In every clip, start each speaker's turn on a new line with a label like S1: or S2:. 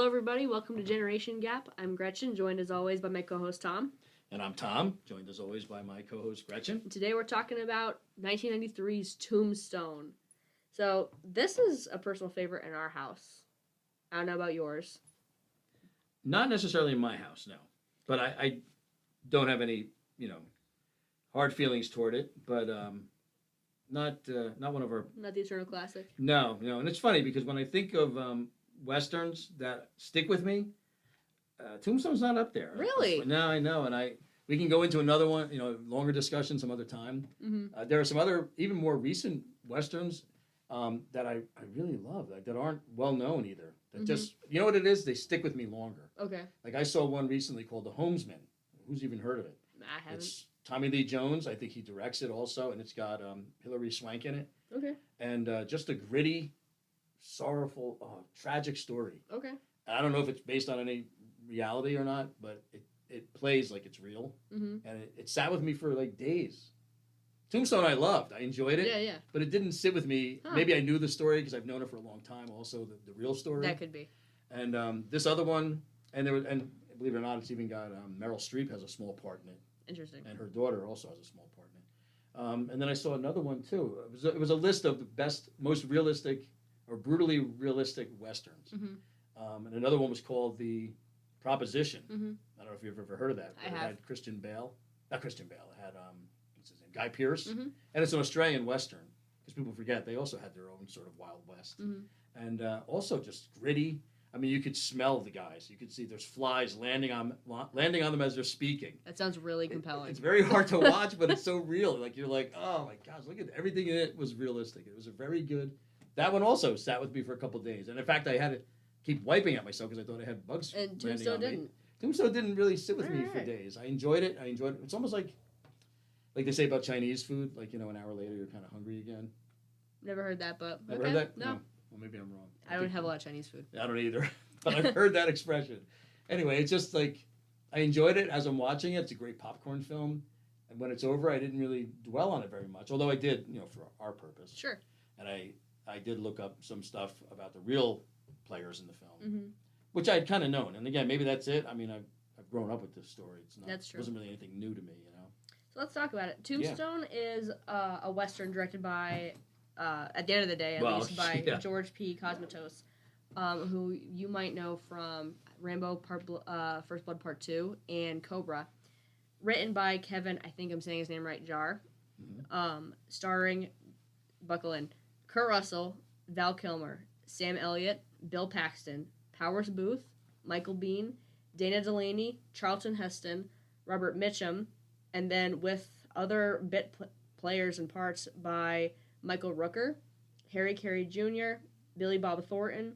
S1: Hello, everybody. Welcome to Generation Gap. I'm Gretchen, joined as always by my co-host Tom.
S2: And I'm Tom, joined as always by my co-host Gretchen.
S1: And today we're talking about 1993's Tombstone. So this is a personal favorite in our house. I don't know about yours.
S2: Not necessarily in my house, no. But I don't have any, hard feelings toward it. But not one of our...
S1: Not the eternal classic.
S2: No. And it's funny because when I think of Westerns that stick with me, Tombstone's not up there.
S1: Really?
S2: No, I know. And we can go into another one, longer discussion some other time.
S1: Mm-hmm.
S2: There are some other, even more recent Westerns that I really love, that aren't well known either. That just, you know what it is? They stick with me longer.
S1: Okay.
S2: Like I saw one recently called The Homesman. Who's even heard of it?
S1: I haven't.
S2: It's Tommy Lee Jones. I think he directs it also, and it's got Hilary Swank in it.
S1: Okay.
S2: And just a gritty, sorrowful, tragic story.
S1: Okay.
S2: I don't know if it's based on any reality or not, but it plays like it's real.
S1: Mm-hmm.
S2: And it sat with me for like days. Tombstone I loved. I enjoyed it.
S1: Yeah.
S2: But it didn't sit with me.
S1: Huh.
S2: Maybe I knew the story because I've known it for a long time. Also, the real story.
S1: That could be.
S2: And this other one, and believe it or not, it's even got Meryl Streep has a small part in it.
S1: Interesting.
S2: And her daughter also has a small part in it. And then I saw another one too. It was a list of the best, most realistic or brutally realistic westerns.
S1: Mm-hmm.
S2: And another one was called The Proposition.
S1: Mm-hmm.
S2: I don't know if you've ever heard of that.
S1: I
S2: It
S1: have.
S2: had not Christian Bale. It had what's his name, Guy Pearce,
S1: Mm-hmm.
S2: and it's an Australian western because people forget they also had their own sort of Wild West, and also just gritty. I mean, you could smell the guys. You could see there's flies landing on them as they're speaking.
S1: That sounds really compelling.
S2: It's very hard to watch, but it's so real. Like you're like, oh my gosh, look at everything in it was realistic. It was a very good. That one also sat with me for a couple of days, and in fact, I had to keep wiping at myself because I thought I had bugs.
S1: And
S2: landing
S1: Tombstone
S2: on me.
S1: didn't.
S2: Tombstone didn't really sit with me
S1: Right.
S2: for days. I enjoyed it. It's almost like they say about Chinese food. Like an hour later, you're kind of hungry again.
S1: Never heard that, but
S2: Never
S1: okay.
S2: heard that?
S1: No.
S2: Well, maybe I'm wrong.
S1: I don't have a lot of Chinese food.
S2: I don't either. But I've heard that expression. Anyway, it's just like I enjoyed it as I'm watching it. It's a great popcorn film. And when it's over, I didn't really dwell on it very much. Although I did, for our purpose.
S1: Sure.
S2: And I did look up some stuff about the real players in the film,
S1: Mm-hmm.
S2: which I'd kind of known. And again, maybe that's it. I mean, I've grown up with this story. It's not.
S1: That's true.
S2: It wasn't really anything new to me,
S1: So let's talk about it. Tombstone is a Western directed by, at the end of the day, at least, by George P. Cosmatos, who you might know from Rambo First Blood Part 2 and Cobra. Written by Kevin, I think I'm saying his name right, Jar.
S2: Mm-hmm.
S1: Starring, buckle in, Kurt Russell, Val Kilmer, Sam Elliott, Bill Paxton, Powers Booth, Michael Biehn, Dana Delaney, Charlton Heston, Robert Mitchum, and then with other players and parts by Michael Rooker, Harry Carey Jr., Billy Bob Thornton,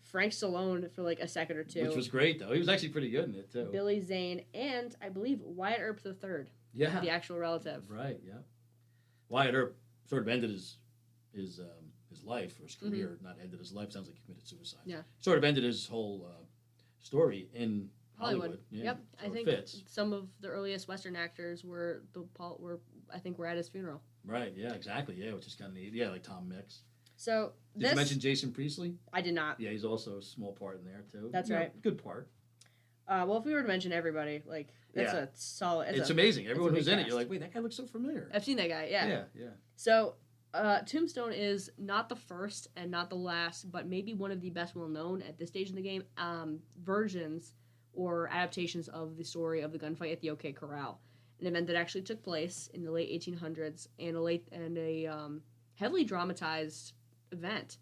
S1: Frank Stallone for like a second or two.
S2: Which was great, though. He was actually pretty good in it, too.
S1: Billy Zane, and I believe Wyatt Earp III.
S2: Yeah.
S1: The actual relative.
S2: Right, yeah. Wyatt Earp sort of ended his life, or his career, not ended his life, sounds like he committed suicide.
S1: Yeah.
S2: Sort of ended his whole story in Hollywood. Yeah,
S1: Yep.
S2: so
S1: I think some of the earliest Western actors were at his funeral.
S2: Right, yeah, exactly, yeah, which is kind of neat. Yeah, like Tom Mix.
S1: So
S2: Did you mention Jason Priestley?
S1: I did not.
S2: Yeah, he's also a small part in there, too.
S1: That's right.
S2: Good part.
S1: Well, if we were to mention everybody, like, that's a solid...
S2: It's amazing. Everyone who's in it,
S1: cast.
S2: you're like, wait, that guy looks so familiar.
S1: I've seen that guy, yeah.
S2: Yeah.
S1: So, Tombstone is not the first and not the last, but maybe one of the best well-known at this stage in the game versions or adaptations of the story of the gunfight at the OK Corral, an event that actually took place in the late 1800s and a heavily dramatized event.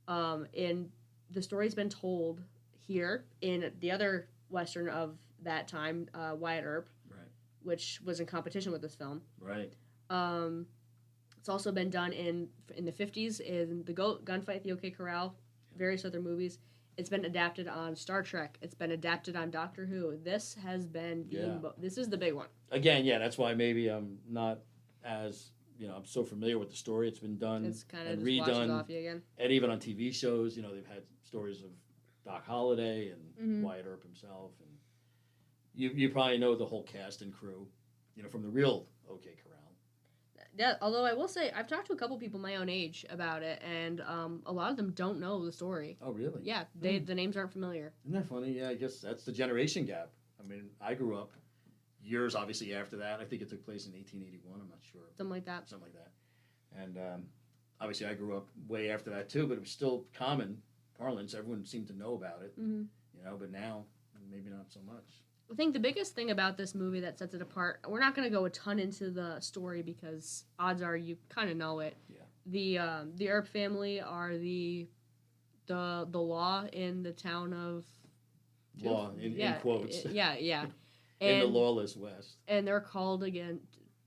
S1: And the story's been told here in the other Western of that time, Wyatt Earp,
S2: Right.
S1: which was in competition with this film.
S2: Right.
S1: It's also been done in the 50s in the gunfight at the OK Corral, various other movies. It's been adapted on Star Trek. It's been adapted on Doctor Who. This has been this is the big one.
S2: Again, yeah, that's why maybe I'm not as I'm so familiar with the story. It's been done
S1: It's kind of
S2: and
S1: just washes
S2: redone,
S1: off you again.
S2: and even on TV shows, they've had stories of Doc Holliday and Wyatt Earp himself, and you probably know the whole cast and crew, from the real OK Corral.
S1: Yeah, although I will say I've talked to a couple people my own age about it, and a lot of them don't know the story.
S2: Oh, really?
S1: Yeah, the names aren't familiar.
S2: Isn't that funny? Yeah, I guess that's the generation gap. I mean, I grew up years obviously after that. I think it took place in 1881. I'm not sure.
S1: Something like that.
S2: Something like that. And obviously, I grew up way after that too. But it was still common parlance. Everyone seemed to know about it.
S1: Mm-hmm.
S2: You know, but now maybe not so much.
S1: I think the biggest thing about this movie that sets it apart, we're not going to go a ton into the story because odds are you kind of know it.
S2: Yeah.
S1: The Earp family are the law in the town of
S2: Law in quotes.
S1: Yeah.
S2: In the lawless West.
S1: And they're called again.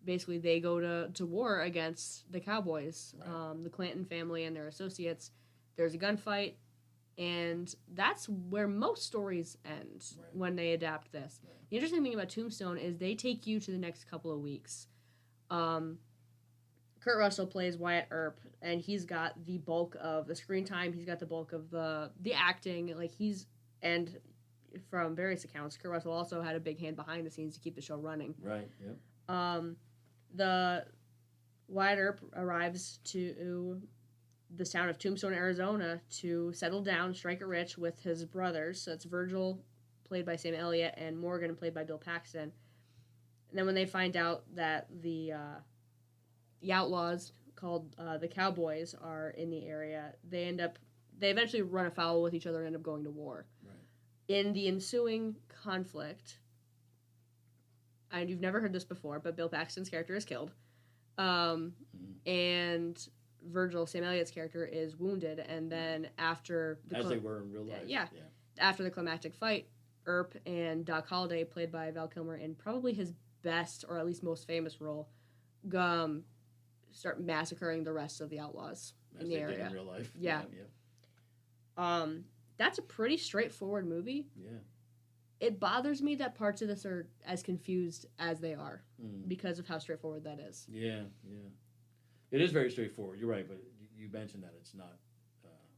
S1: Basically, they go to war against the Cowboys,
S2: Right.
S1: the Clanton family and their associates. There's a gunfight. And that's where most stories end when they adapt this.
S2: Right.
S1: The interesting thing about Tombstone is they take you to the next couple of weeks. Kurt Russell plays Wyatt Earp, and he's got the bulk of the screen time. He's got the bulk of the acting. And from various accounts, Kurt Russell also had a big hand behind the scenes to keep the show running.
S2: Right. Yep.
S1: The Wyatt Earp arrives to the town of Tombstone, Arizona, to settle down, strike it rich with his brothers. So it's Virgil, played by Sam Elliott, and Morgan, played by Bill Paxton. And then when they find out that the outlaws called the Cowboys are in the area, they eventually run afoul with each other and end up going to war.
S2: Right.
S1: In the ensuing conflict, and you've never heard this before, but Bill Paxton's character is killed. And Virgil, Sam Elliott's character, is wounded, and then after
S2: they were in real life.
S1: Yeah. After the climactic fight, Earp and Doc Holliday, played by Val Kilmer, in probably his best or at least most famous role, start massacring the rest of the outlaws in the area.
S2: Did in real life.
S1: Yeah. That's a pretty straightforward movie.
S2: Yeah.
S1: It bothers me that parts of this are as confused as they are because of how straightforward that is.
S2: Yeah. It is very straightforward. You're right, but you mentioned that it's not.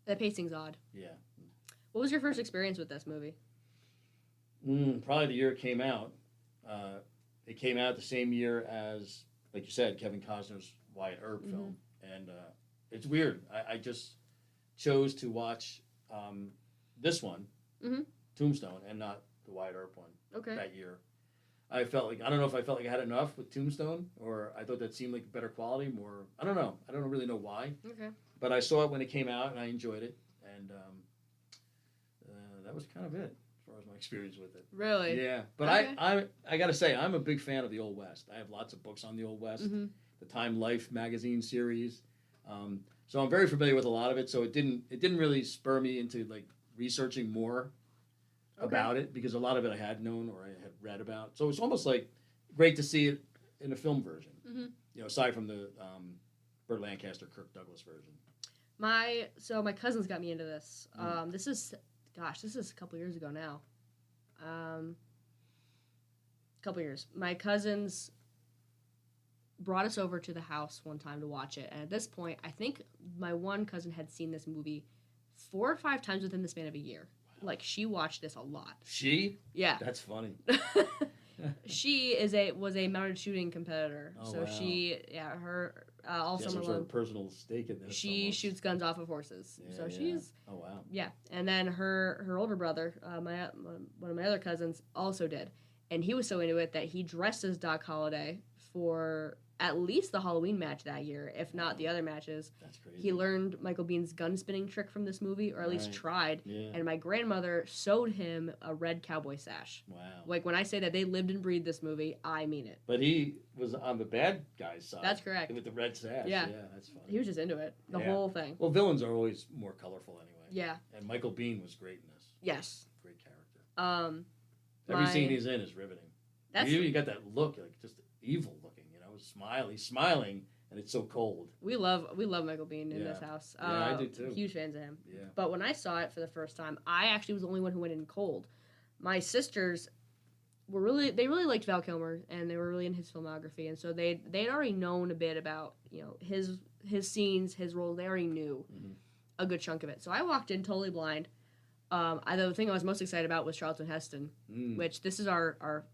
S1: The pacing's odd.
S2: Yeah.
S1: What was your first experience with this movie?
S2: Probably the year it came out. It came out the same year as, like you said, Kevin Costner's Wyatt Earp film. And it's weird. I just chose to watch this one, Tombstone, and not the Wyatt Earp one that year. I don't know if I felt like I had enough with Tombstone, or I thought that seemed like better quality, more, I don't know. I don't really know why.
S1: Okay.
S2: But I saw it when it came out, and I enjoyed it. And that was kind of it, as far as my experience with it.
S1: Really?
S2: Yeah. But I got to say, I'm a big fan of the Old West. I have lots of books on the Old West, the Time Life magazine series. So I'm very familiar with a lot of it. So it didn't really spur me into like researching more about it, because a lot of it I had known or I had read about. So it's almost like great to see it in a film version. You know, aside from the Burt Lancaster, Kirk Douglas version.
S1: My cousins got me into this. This is a couple years ago now. Couple years. My cousins brought us over to the house one time to watch it, and at this point, I think my one cousin had seen this movie 4 or 5 times within the span of a year. Wow. Like, she watched this a lot.
S2: She?
S1: Yeah.
S2: That's funny.
S1: She was a mounted shooting competitor.
S2: Oh,
S1: so
S2: wow.
S1: she, her all summer long.
S2: Sort of personal stake in this.
S1: She shoots guns off of horses.
S2: Yeah,
S1: so she's.
S2: Oh wow.
S1: Yeah, and then her older brother, one of my other cousins, also did, and he was so into it that he dressed as Doc Holliday for at least the Halloween match that year, if not the other matches.
S2: That's crazy.
S1: He learned Michael Bihn's gun spinning trick from this movie, or at least tried.
S2: Yeah.
S1: And my grandmother sewed him a red cowboy sash.
S2: Wow.
S1: Like, when I say that they lived and breathed this movie, I mean it.
S2: But he was on the bad guy's side.
S1: That's correct.
S2: With the red sash.
S1: Yeah.
S2: Yeah, that's funny.
S1: He was just into it. The whole thing.
S2: Well, villains are always more colorful anyway.
S1: Yeah.
S2: And Michael Biehn was great in this.
S1: Yes.
S2: Great character. Every scene he's in is riveting. You got that look, like just evil looking, you know, he's smiling, and it's so cold.
S1: We love Michael Biehn in this house.
S2: Yeah, I do too.
S1: Huge fans of him.
S2: Yeah.
S1: But when I saw it for the first time, I actually was the only one who went in cold. My sisters they really liked Val Kilmer, and they were really in his filmography, and so they'd already known a bit about, you know, his scenes, his role. They already knew a good chunk of it. So I walked in totally blind. The thing I was most excited about was Charlton Heston, which this is our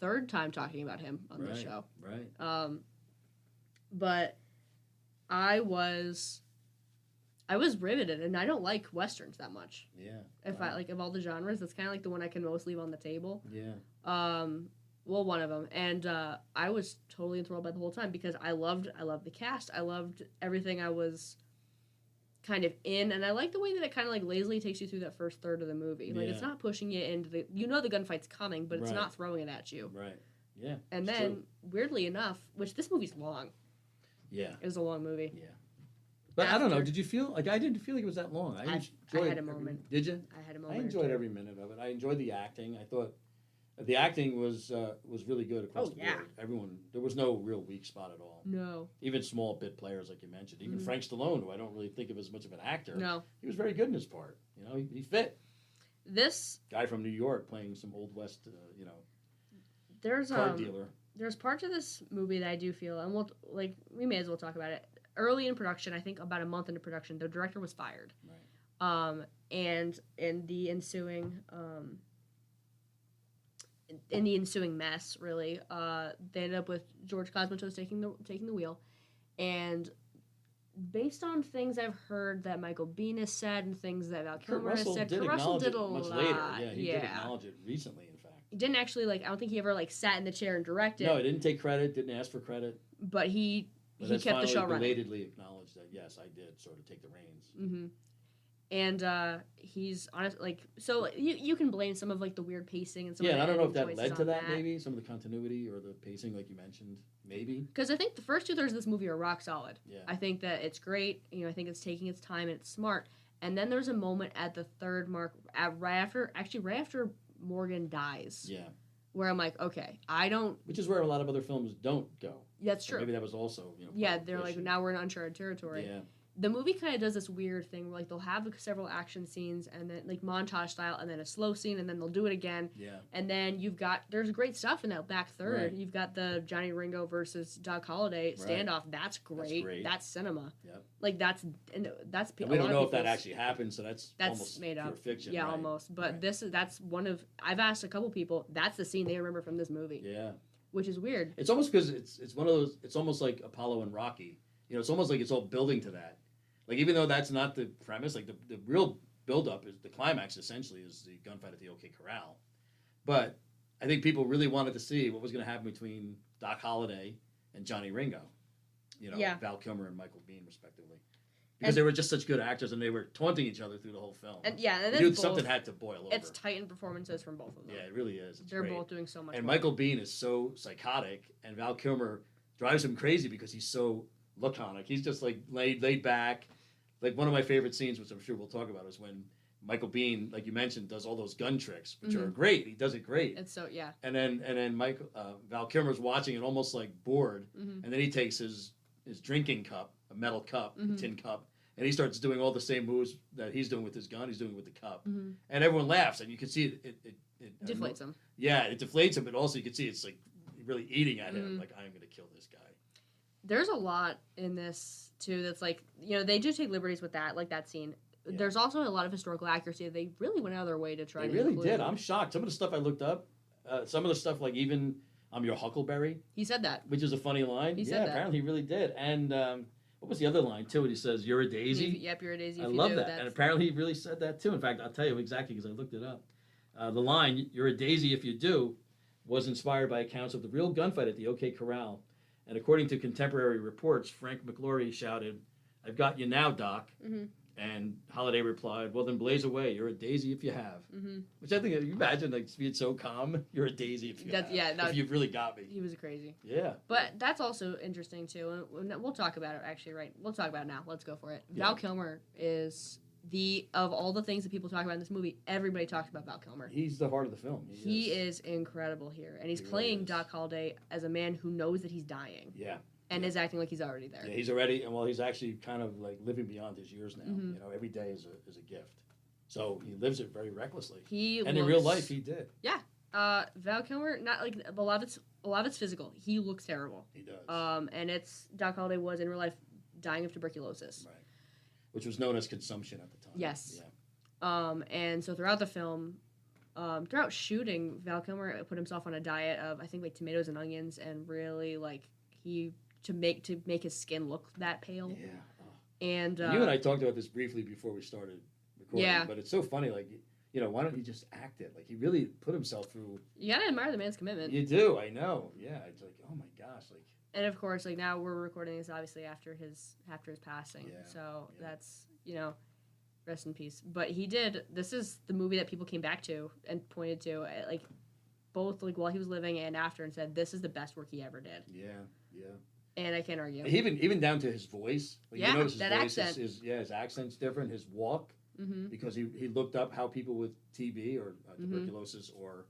S1: third time talking about him on this show.
S2: Right.
S1: but I was riveted, and I don't like westerns that much.
S2: Yeah.
S1: If I like of all the genres, that's kind of like the one I can most leave on the table.
S2: Yeah.
S1: Well, one of them, and I was totally enthralled by the whole time because I loved the cast. I loved everything I was kind of in, and I like the way that it kind of like lazily takes you through that first third of the movie. Like it's not pushing you into the the gunfight's coming, but it's not throwing it at you.
S2: Right. Yeah.
S1: And then
S2: true.
S1: Weirdly enough, which this movie's long.
S2: Yeah.
S1: It was a long movie.
S2: Yeah. But I don't know. Did you feel like I didn't feel like it was that long?
S1: I had a moment.
S2: Did you?
S1: I had a moment.
S2: I enjoyed every minute of it. I enjoyed the acting. I thought the acting was really good across the board. Everyone, there was no real weak spot at all.
S1: No.
S2: Even small bit players like you mentioned. Even Frank Stallone, who I don't really think of as much of an actor.
S1: No.
S2: He was very good in his part. You know, he fit.
S1: This
S2: guy from New York playing some old West,
S1: there's
S2: car dealer.
S1: There's parts of this movie that I do feel, and we may as well talk about it. Early in production, I think about a month into production, the director was fired.
S2: Right.
S1: And in the ensuing mess, really, they ended up with George Cosmatos taking the wheel, and based on things I've heard that Michael Biehn has said and things that Val Kilmer has said, Kurt Russell did a lot.
S2: Much later. Yeah, he did acknowledge it recently, in fact.
S1: He didn't actually I don't think he ever sat in the chair and directed.
S2: No, he didn't take credit, didn't ask for credit.
S1: But he kept the show running.
S2: Belatedly acknowledged that yes, I did sort of take the reins.
S1: Mm-hmm. And he's honest, so you can blame some of the weird pacing and some.
S2: Yeah, and I don't know if that led to that. Maybe some of the continuity or the pacing, like you mentioned, maybe.
S1: Because I think the first 2/3 of this movie are rock solid.
S2: Yeah.
S1: I think that it's great. I think it's taking its time and it's smart. And then there's a moment at the third mark, right after Morgan dies.
S2: Yeah.
S1: Where I'm like, okay, I don't.
S2: Which is where a lot of other films don't go.
S1: That's true.
S2: Maybe that was also,
S1: Yeah, they're now we're in uncharted territory.
S2: Yeah.
S1: The movie kind of does this weird thing where they'll have several action scenes and then montage style and then a slow scene and then they'll do it again.
S2: Yeah.
S1: And then there's great stuff in that back third.
S2: Right.
S1: You've got the Johnny Ringo versus Doc Holliday standoff. That's great. That's cinema.
S2: Yep.
S1: That's
S2: and we don't know if that actually happened, so that's almost
S1: made up.
S2: Pure fiction.
S1: Yeah,
S2: right?
S1: almost. But that's one of I've asked a couple people. That's the scene they remember from this movie.
S2: Yeah.
S1: Which is weird.
S2: It's almost because it's one of those. It's almost like Apollo and Rocky. It's almost like it's all building to that. Even though that's not the premise, the real build-up is the climax. Essentially, is the gunfight at the OK Corral. But I think people really wanted to see what was going to happen between Doc Holliday and Johnny Ringo. Val Kilmer and Michael Biehn, respectively, because they were just such good actors and they were taunting each other through the whole film.
S1: And
S2: something had to boil over.
S1: It's tightened performances from both of them.
S2: Yeah, it really is.
S1: They're both doing so much.
S2: And Michael Biehn is so psychotic, and Val Kilmer drives him crazy because he's so laconic. He's just laid back. One of my favorite scenes, which I'm sure we'll talk about, is when Michael Biehn, like you mentioned, does all those gun tricks, which are great. He does it great.
S1: And so
S2: And then Val Kilmer's watching it, almost bored, and then he takes his drinking cup, a metal cup, a tin cup, and he starts doing all the same moves that he's doing with his gun. He's doing it with the cup, and everyone laughs, and you can see it
S1: deflates him.
S2: Yeah, it deflates him, but also you can see it's really eating at him. I'm going to kill this guy.
S1: There's a lot in this too that's they do take liberties with that scene. Yeah. There's also a lot of historical accuracy. They really went out of their way to try to include.
S2: They really did. I'm shocked. Some of the stuff I looked up, some of the stuff even I'm your Huckleberry.
S1: He said that.
S2: Which is a funny line.
S1: He said that.
S2: Apparently he really did. And what was the other line too? When he says, "You're a daisy."
S1: Yep, you're a daisy.
S2: I love that. And apparently he really said that too. In fact, I'll tell you exactly because I looked it up. The line, "You're a daisy if you do," was inspired by accounts of the real gunfight at the OK Corral. And according to contemporary reports, Frank McLaury shouted, "I've got you now, Doc." Mm-hmm. And Holliday replied, "Well, then blaze away. You're a daisy if you have." Mm-hmm. Which I think, you imagine being so calm. You're a daisy if you have. Yeah, if you've really got me.
S1: He was crazy.
S2: Yeah.
S1: But that's also interesting, too. And we'll talk about it, actually, right? We'll talk about it now. Let's go for it. Yeah. Val Kilmer is of all the things that people talk about in this movie, everybody talks about Val Kilmer.
S2: He's the heart of the film.
S1: He is incredible here. And he's playing really Doc Holliday as a man who knows that he's dying.
S2: Yeah.
S1: And is acting like he's already there.
S2: Yeah, he's already, and he's actually kind of living beyond his years now. Mm-hmm. Every day is a gift. So he lives it very recklessly. And in real life, he did.
S1: Yeah. Val Kilmer, not a lot of it's physical. He looks terrible.
S2: He does.
S1: And Doc Holliday was in real life dying of tuberculosis.
S2: Right. Which was known as consumption at the time.
S1: Yes. Yeah. And so throughout the film, throughout shooting, Val Kilmer put himself on a diet of, I think, tomatoes and onions, and really, he make his skin look that pale.
S2: Yeah.
S1: And
S2: You and I talked about this briefly before we started recording.
S1: Yeah.
S2: But it's so funny. Like, why don't he just act it? Like, he really put himself through.
S1: You gotta admire the man's commitment.
S2: You do. I know. Yeah. It's like, oh my gosh. Like.
S1: And of course, like now we're recording this obviously after his passing.
S2: Yeah,
S1: So
S2: yeah.
S1: that's rest in peace. But he did. This is the movie that people came back to and pointed to, like both like while he was living and after, and said this is the best work he ever did.
S2: Yeah. Yeah.
S1: And I can't argue.
S2: Even down to his voice. Like,
S1: Yeah,
S2: you notice his
S1: that
S2: voice
S1: accent.
S2: his accent's different. His walk,
S1: Mm-hmm.
S2: because he looked up how people with TB or tuberculosis or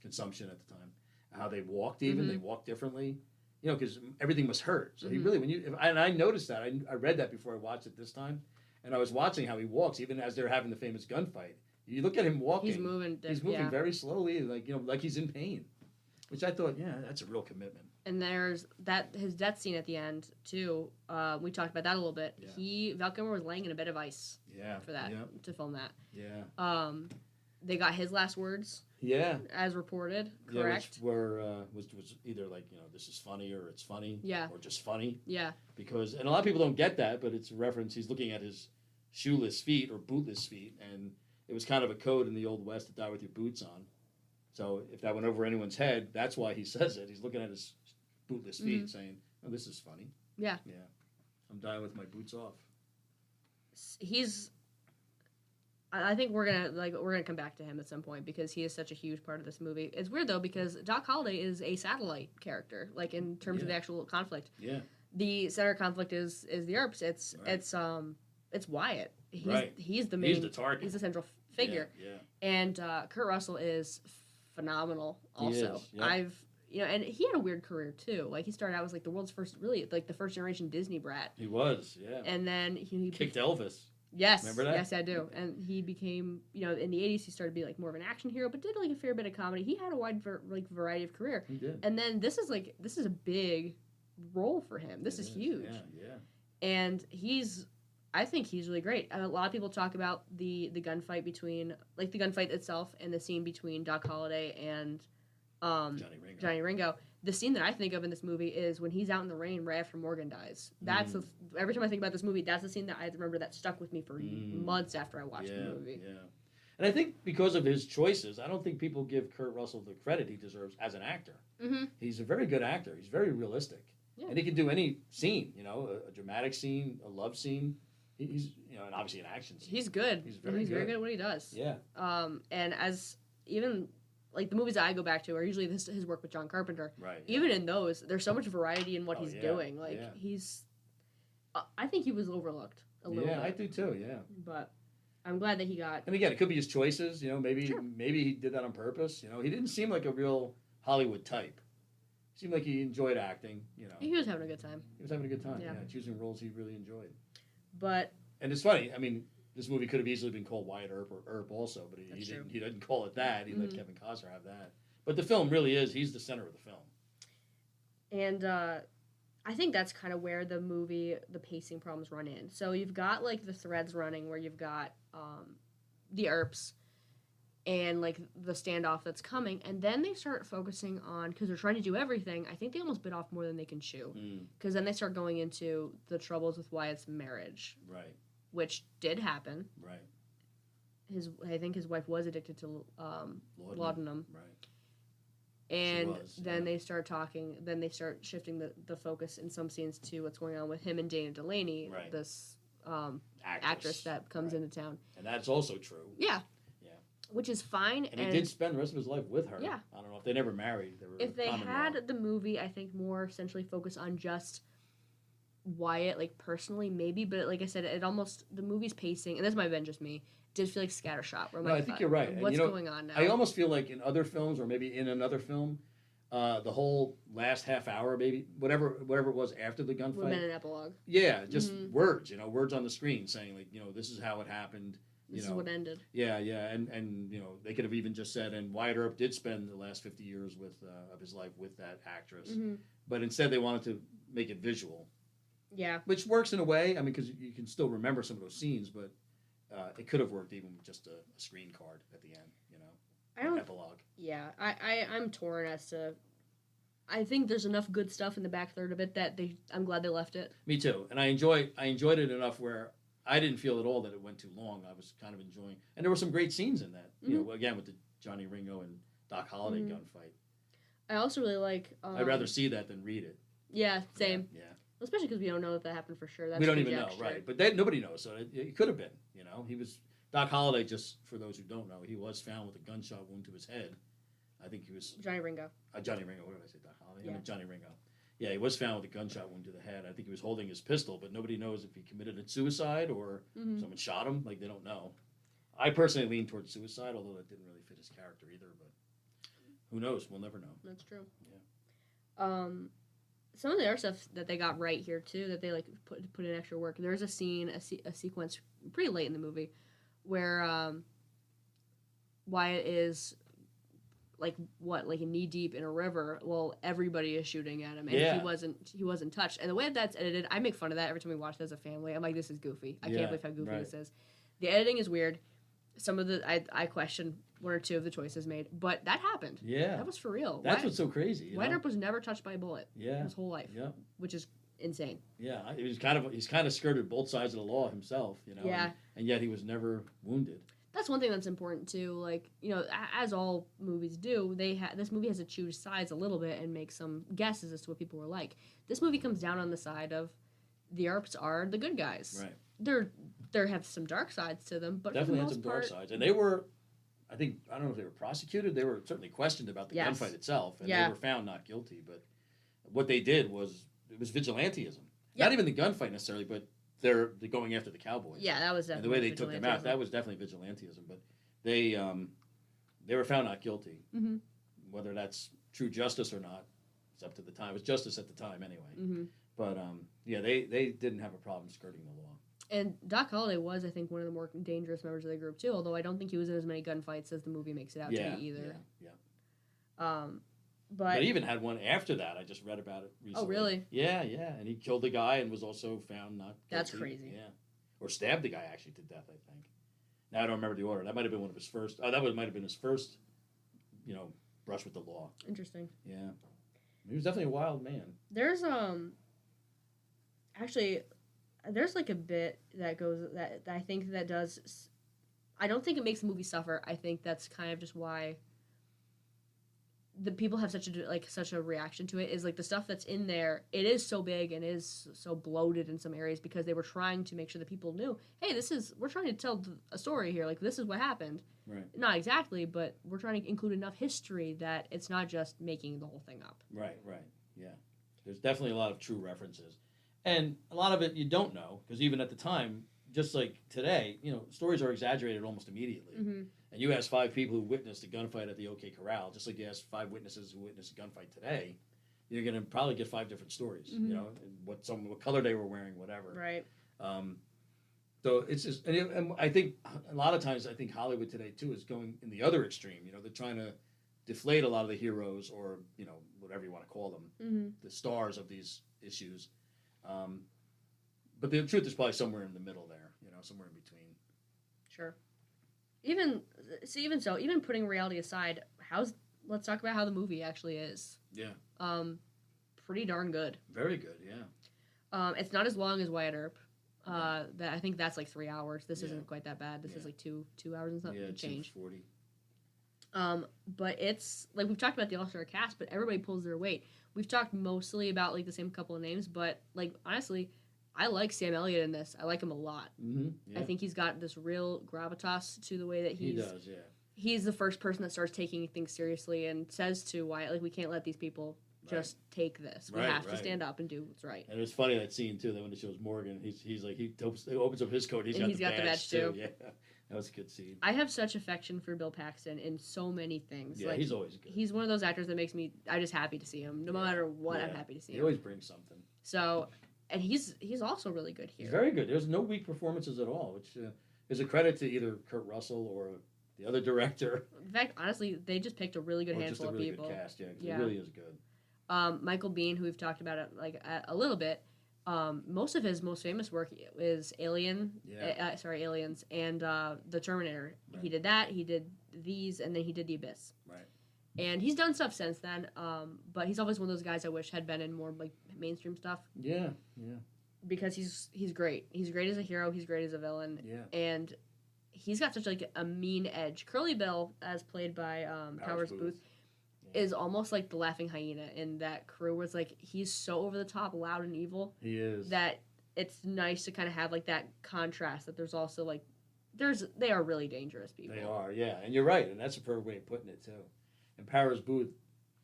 S2: consumption at the time, how they walked. Even they walked differently. Because everything was hurt. So he really, and I noticed that. I read that before I watched it this time, and I was watching how he walks, even as they're having the famous gunfight. You look at him walking.
S1: He's moving.
S2: He's moving very slowly, like he's in pain, which I thought, that's a real commitment.
S1: And there's his death scene at the end too. We talked about that a little bit.
S2: Yeah.
S1: Val Kilmer was laying in a bed of ice.
S2: Yeah.
S1: For that to film that.
S2: Yeah.
S1: They got his last words.
S2: Yeah.
S1: As reported, correct?
S2: Yeah, which were was either like this is funny or it's funny.
S1: Yeah.
S2: Or just funny.
S1: Yeah.
S2: Because a lot of people don't get that, but it's a reference. He's looking at his shoeless feet or bootless feet, and it was kind of a code in the Old West to die with your boots on. So if that went over anyone's head, that's why he says it. He's looking at his bootless feet, saying, "Oh, this is funny."
S1: Yeah.
S2: Yeah. I'm dying with my boots off.
S1: I think we're gonna come back to him at some point because he is such a huge part of this movie. It's weird though because Doc Holliday is a satellite character, like in terms of the actual conflict.
S2: Yeah.
S1: The center of conflict is the Earps. It's Wyatt. He's the main.
S2: He's the target.
S1: He's the central figure.
S2: Yeah.
S1: And Kurt Russell is phenomenal. Also, and he had a weird career too. Like he started out as like the world's first, really like the first generation Disney brat.
S2: He was, yeah.
S1: And then he
S2: kicked Elvis.
S1: Yes,
S2: remember that?
S1: Yes, I do. And he became, in the 80s, he started to be like more of an action hero, but did like a fair bit of comedy. He had a wide variety of career.
S2: He did.
S1: And then this is a big role for him. This is huge.
S2: Yeah.
S1: And I think he's really great. A lot of people talk about the gunfight between, like the gunfight itself and the scene between Doc Holliday and Johnny Ringo. The scene that I think of in this movie is when he's out in the rain right after Morgan dies. That's every time I think about this movie, that's the scene that I remember that stuck with me for months after I watched the movie.
S2: Yeah. And I think because of his choices, I don't think people give Kurt Russell the credit he deserves as an actor.
S1: Mm-hmm.
S2: He's a very good actor. He's very realistic. Yeah. And he can do any scene, a dramatic scene, a love scene. He's, and obviously an action scene.
S1: He's good.
S2: He's very
S1: good at what he does.
S2: Yeah.
S1: And as even like the movies that I go back to are usually his work with John Carpenter.
S2: Right.
S1: Even in those, there's so much variety in what he's doing. Like he's, I think he was overlooked a little bit.
S2: Yeah, I do too. Yeah.
S1: But I'm glad that he got.
S2: And again, it could be his choices. Maybe he did that on purpose. He didn't seem like a real Hollywood type. He seemed like he enjoyed acting.
S1: He was having a good time.
S2: He was having a good time. Yeah, choosing roles he really enjoyed. And it's funny. I mean, this movie could have easily been called Wyatt Earp or Earp also, but he didn't. He didn't call it that. He let Kevin Costner have that. But the film really is. He's the center of the film.
S1: And I think that's kind of where the pacing problems run in. So you've got like the threads running where you've got the Earps and like the standoff that's coming, and then they start focusing on, because they're trying to do everything. I think they almost bit off more than they can chew, because then they start going into the troubles with Wyatt's marriage,
S2: right?
S1: Which did happen.
S2: Right.
S1: I think his wife was addicted to laudanum.
S2: Right.
S1: And then they start talking. Then they start shifting the focus in some scenes to what's going on with him and Dana Delaney, this actress that comes into town.
S2: And that's also true.
S1: Yeah. Which is fine.
S2: And he did spend the rest of his life with her.
S1: Yeah.
S2: I don't know if they never married.
S1: If they had the movie, I think more essentially focus on just Wyatt, like personally, maybe. But like I said, the movie's pacing, and this might have been just me, did feel like scattershot.
S2: No, I think you're right.
S1: What's going on now?
S2: I almost feel like in other films, or maybe in another film, the whole last half hour, maybe whatever it was after the gunfight,
S1: would have been an epilogue.
S2: Yeah, just words, words on the screen saying like, this is how it happened.
S1: This is what ended.
S2: Yeah, and they could have even just said, and Wyatt Earp did spend the last 50 years of his life with that actress, but instead they wanted to make it visual.
S1: Yeah,
S2: which works in a way. I mean, because you can still remember some of those scenes, but it could have worked even with just a screen card at the end.
S1: I don't.
S2: Epilogue.
S1: Yeah, I'm torn as to I think there's enough good stuff in the back third of it that I'm glad they left it.
S2: Me too, and I enjoyed it enough where I didn't feel at all that it went too long. I was kind of enjoying, and there were some great scenes in that. You know, again with the Johnny Ringo and Doc Holliday gunfight.
S1: I also really like.
S2: I'd rather see that than read it.
S1: Yeah, same.
S2: Yeah.
S1: Especially because we don't know that happened for sure. That's
S2: we don't even know, right? But nobody knows, so it could have been. You know, he was Doc Holliday. Just for those who don't know, he was found with a gunshot wound to his head. I think he was
S1: Johnny Ringo.
S2: Johnny Ringo. What did I say? Doc Holliday.
S1: Yeah.
S2: Johnny Ringo. Yeah, he was found with a gunshot wound to the head. I think he was holding his pistol, but nobody knows if he committed a suicide or someone shot him. Like, they don't know. I personally lean towards suicide, although that didn't really fit his character either. But who knows? We'll never know.
S1: That's true.
S2: Yeah.
S1: Some of the other stuff that they got right here too, that they like put in extra work. There's a scene, a sequence pretty late in the movie, where Wyatt is like knee deep in a river. Well, everybody is shooting at him, and he wasn't touched. And the way that's edited, I make fun of that every time we watch it as a family. I'm like, this is goofy. I can't believe how goofy this is. The editing is weird. Some of the I question one or two of the choices made, but that happened.
S2: Yeah,
S1: that was for real.
S2: That's what's so crazy.
S1: Wyatt Earp was never touched by a bullet.
S2: Yeah,
S1: his whole life.
S2: Yeah,
S1: which is insane.
S2: Yeah, he's kind of skirted both sides of the law himself. You know.
S1: Yeah,
S2: and yet he was never wounded.
S1: That's one thing that's important too. Like, you know, as all movies do, this movie has to choose sides a little bit and make some guesses as to what people were like. This movie comes down on the side of the Earps are the good guys.
S2: Right.
S1: There have some dark sides to them, but
S2: definitely
S1: for the
S2: had
S1: most
S2: some
S1: part,
S2: dark sides, and they were. I don't know if they were prosecuted. They were certainly questioned about the gunfight itself, and they were found not guilty. But what they did was vigilantism. Not even the gunfight necessarily, but they're going after the cowboys.
S1: Yeah, that was definitely.
S2: And the way they took them out, that was definitely vigilantism. But they were found not guilty.
S1: Mm-hmm.
S2: Whether that's true justice or not, it's up to the time. It was justice at the time anyway.
S1: Mm-hmm.
S2: But they didn't have a problem skirting the law.
S1: And Doc Holliday was, I think, one of the more dangerous members of the group too. Although I don't think he was in as many gunfights as the movie makes it out to be either.
S2: Yeah. But he even had one after that. I just read about it recently.
S1: Oh, really?
S2: Yeah, and he killed the guy and was also found not guilty.
S1: That's crazy.
S2: Yeah, or stabbed the guy actually to death. I think. Now I don't remember the order. That might have been one of his first. Oh, might have been his first. Brush with the law.
S1: Interesting.
S2: Yeah, he was definitely a wild man.
S1: There's actually. There's like a bit that goes that I think that does. I don't think it makes the movie suffer. I think that's kind of just why the people have such a reaction to it. Is like the stuff that's in there. It is so big and is so bloated in some areas because they were trying to make sure that people knew. Hey, we're trying to tell a story here. Like, this is what happened.
S2: Right.
S1: Not exactly, but we're trying to include enough history that it's not just making the whole thing up.
S2: Right. Yeah. There's definitely a lot of true references. And a lot of it you don't know, because even at the time, just like today, stories are exaggerated almost immediately.
S1: Mm-hmm.
S2: And you ask 5 people who witnessed a gunfight at the OK Corral, just like you ask 5 witnesses who witnessed a gunfight today, you're going to probably get 5 different stories.
S1: Mm-hmm.
S2: What color they were wearing, whatever.
S1: Right.
S2: So it's just, and I think a lot of times, Hollywood today too is going in the other extreme. They're trying to deflate a lot of the heroes, or whatever you want to call them, the stars of these issues. But the truth is probably somewhere in the middle there, somewhere in between.
S1: Sure. Even putting reality aside, let's talk about how the movie actually is.
S2: Yeah.
S1: Pretty darn good.
S2: Very good, yeah.
S1: It's not as long as Wyatt Earp. That I think that's like 3 hours. This isn't quite that bad. This is like 2 hours and something.
S2: Yeah,
S1: change.
S2: 2:40.
S1: But it's like we've talked about the all-star cast, but everybody pulls their weight. We've talked mostly about like the same couple of names, but like honestly, I like Sam Elliott in this. I like him a lot.
S2: Mm-hmm, yeah.
S1: I think he's got this real gravitas to the way that
S2: he does. Yeah.
S1: He's the first person that starts taking things seriously and says to Wyatt, like, we can't let these people just take this. We have to stand up and do what's right.
S2: And it's funny that scene too. That when it shows Morgan, he's like he opens up his coat. He's got the badge too. Yeah, that was a good scene.
S1: I have such affection for Bill Paxton in so many things.
S2: Yeah, he's always good.
S1: He's one of those actors that makes me. I'm just happy to see him. No matter what, I'm happy to see him.
S2: He always brings something.
S1: So, and he's also really good here.
S2: He's very good. There's no weak performances at all, which is a credit to either Kurt Russell or the other director.
S1: In fact, honestly, they just picked a really good handful of people.
S2: Good cast, yeah. It really is good.
S1: Michael Biehn, who we've talked about a little bit, most of his most famous work is Aliens, and The Terminator. Right. He did that. He did these, and then he did The Abyss.
S2: Right.
S1: And he's done stuff since then, but he's always one of those guys I wish had been in more like mainstream stuff.
S2: Yeah.
S1: Because he's great. He's great as a hero. He's great as a villain.
S2: Yeah.
S1: And he's got such like a mean edge. Curly Bill, as played by Powers Booth, is almost like the laughing hyena in that crew. Where it's like he's so over the top, loud and evil.
S2: He is.
S1: That it's nice to kind of have like that contrast. That there's also like they are really dangerous people.
S2: They are, yeah, and you're right, and that's a perfect way of putting it too. And Powers Booth,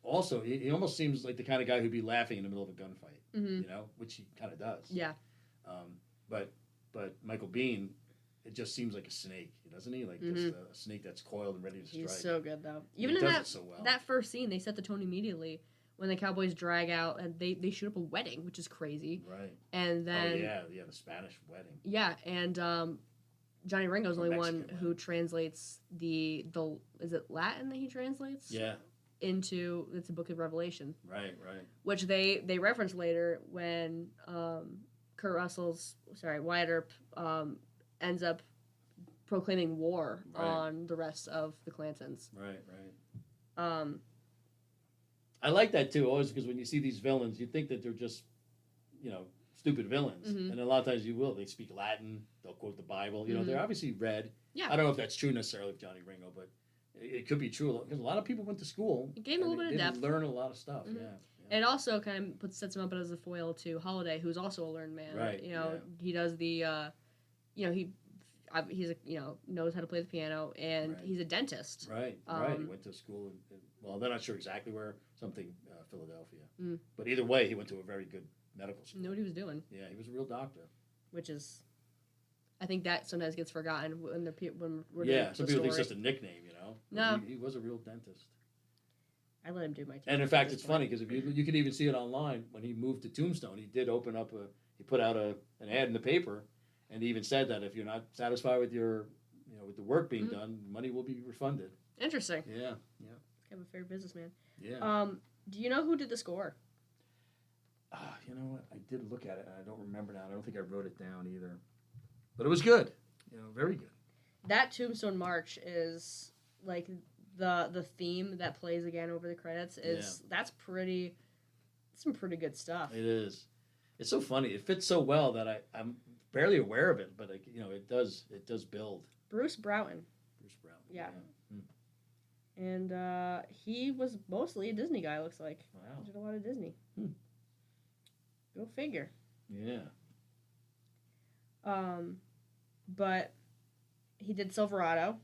S2: also, he almost seems like the kind of guy who'd be laughing in the middle of a gunfight,
S1: Mm-hmm.
S2: you know, which he kind of does.
S1: Yeah.
S2: But Michael Biehn, it just seems like a snake, doesn't he? Like just a snake that's coiled and ready to strike.
S1: He's so good though.
S2: And
S1: Even in
S2: so well.
S1: that first scene, they set the tone immediately when the cowboys drag out and they shoot up a wedding, which is crazy.
S2: Right.
S1: And then
S2: the Spanish wedding.
S1: Yeah, and Johnny Ringo's the only one who
S2: wedding.
S1: translates the is it Latin that he translates?
S2: Yeah.
S1: Into it's a book of Revelation.
S2: Right.
S1: Which they reference later when Wyatt Earp ends up proclaiming war on the rest of the Clantons.
S2: Right. I like that too, always, because when you see these villains, you think that they're just, stupid villains, and a lot of times they speak Latin, they'll quote the Bible. They're obviously read.
S1: Yeah.
S2: I don't know if that's true necessarily of Johnny Ringo, but it could be true because a lot of people went to school.
S1: It gave him a little bit of depth.
S2: Learn a lot of stuff. Yeah.
S1: And it also kind of sets him up as a foil to Holiday, who's also a learned man.
S2: Right.
S1: He does the, he's knows how to play the piano, and he's a dentist.
S2: Right. He went to school they're not sure exactly where, Philadelphia. But either way, he went to a very good medical school.
S1: Knew what he was doing.
S2: Yeah, he was a real doctor.
S1: Which is, I think that sometimes gets forgotten when we're
S2: some
S1: doing
S2: people
S1: the
S2: think
S1: story.
S2: it's just a nickname,
S1: No.
S2: He was a real dentist.
S1: I let him do my teeth.
S2: And in fact, it's funny because if you can even see it online when he moved to Tombstone, he did open up he put out an ad in the paper, and he even said that if you're not satisfied with your with the work being done, money will be refunded.
S1: Interesting.
S2: Yeah.
S1: Kind of a fair businessman.
S2: Yeah.
S1: Do you know who did the score?
S2: You know what? I did look at it, and I don't remember now. I don't think I wrote it down either. But it was good. Very good.
S1: That Tombstone March is like the theme that plays again over the credits. That's some pretty good stuff.
S2: It is. It's so funny. It fits so well that I'm barely aware of it, but it does build.
S1: Bruce Broughton.
S2: Yeah.
S1: And he was mostly a Disney guy, looks like.
S2: Wow.
S1: He did a lot of Disney. Go figure.
S2: Yeah.
S1: But he did Silverado.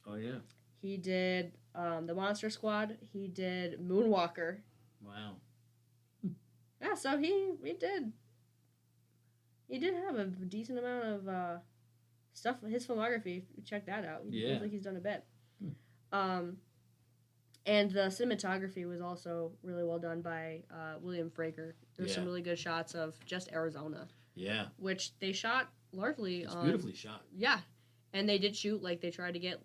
S2: Oh, yeah.
S1: He did the Monster Squad. He did Moonwalker.
S2: Wow.
S1: Yeah, so he did have a decent amount of stuff. His filmography, check that out. He feels like he's done a bit. And the cinematography was also really well done by William Fraker. There's some really good shots of just Arizona.
S2: Yeah.
S1: Which they shot largely
S2: It's beautifully shot.
S1: Yeah. And they did shoot, they tried to get,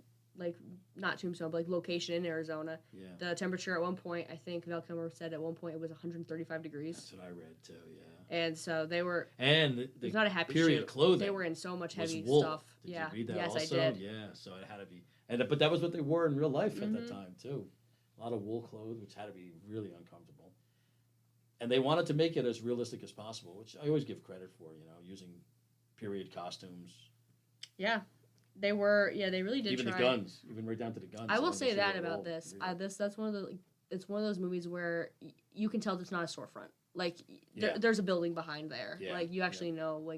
S1: not Tombstone, but, location in Arizona.
S2: Yeah.
S1: The temperature at one point, I think Val Kilmer said at one point it was 135 degrees.
S2: That's what I read, too, yeah.
S1: And so they were...
S2: And the
S1: not a happy
S2: period
S1: shoot.
S2: clothing.
S1: They were in so much heavy
S2: wool.
S1: stuff.
S2: Did
S1: you
S2: read that
S1: yes,
S2: also?
S1: I did.
S2: Yeah, so it had to be... But that was what they wore in real life at that time, too. A lot of wool clothes, which had to be really uncomfortable. And they wanted to make it as realistic as possible, which I always give credit for, using period costumes.
S1: Yeah. They were, they really did
S2: even
S1: try.
S2: The guns, even right down to the guns.
S1: I will say that about this. That's one of the, it's one of those movies where you can tell it's not a storefront. There's a building behind there.
S2: Yeah.
S1: You actually know,